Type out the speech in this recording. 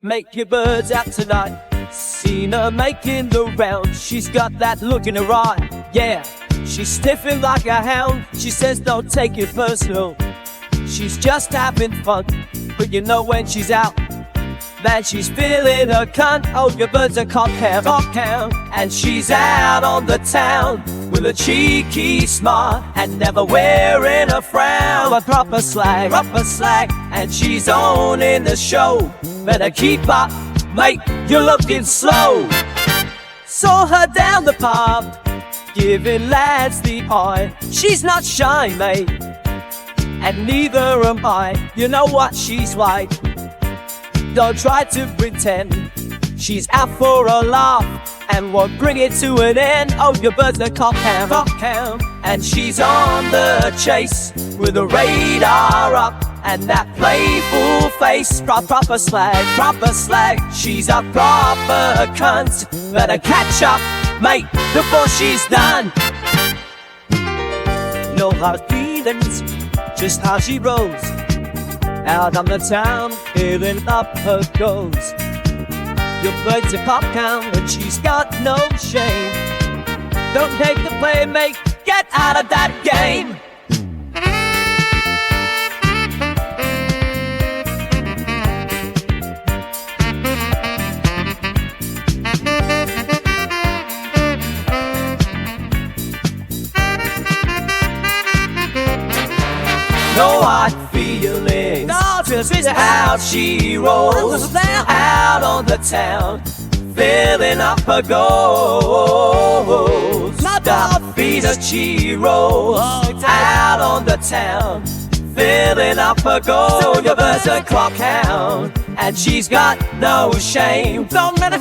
Make your birds out tonight. Seen her making the round. She's got that look in her eye. Yeah, she's stiffing like a hound. She says don't take it personal. She's just having fun. But you know when she's out, man, she's feeling her cunt. Oh, your bird's a cockhound. And she's out on the town with a cheeky smile and never wearing a frown. A proper slag. And she's owning the show. Better keep up, mate, you're looking slow. Saw her down the pub, giving lads the eye. She's not shy, mate, and neither am I. You know what she's like. Don't try to pretend. She's out for a laugh and won't bring it to an end. Oh, your bird's a cockhound. And she's on the chase with the radar up and that playful face. Proper slag. She's a proper cunt. Better catch up, mate, before she's done. No hard feelings, just how she rolls. Out on the town, filling up her goals. Your bird's a cockhound, but she's got no shame. Don't take the play, mate, get out of that game. No hard feelings, no, just how she rolls. Out on the town, filling up her goals. The feet of she rolls. Out on the town, filling up her goals. Your bird's a cockhound, and she's got no shame. Don't let her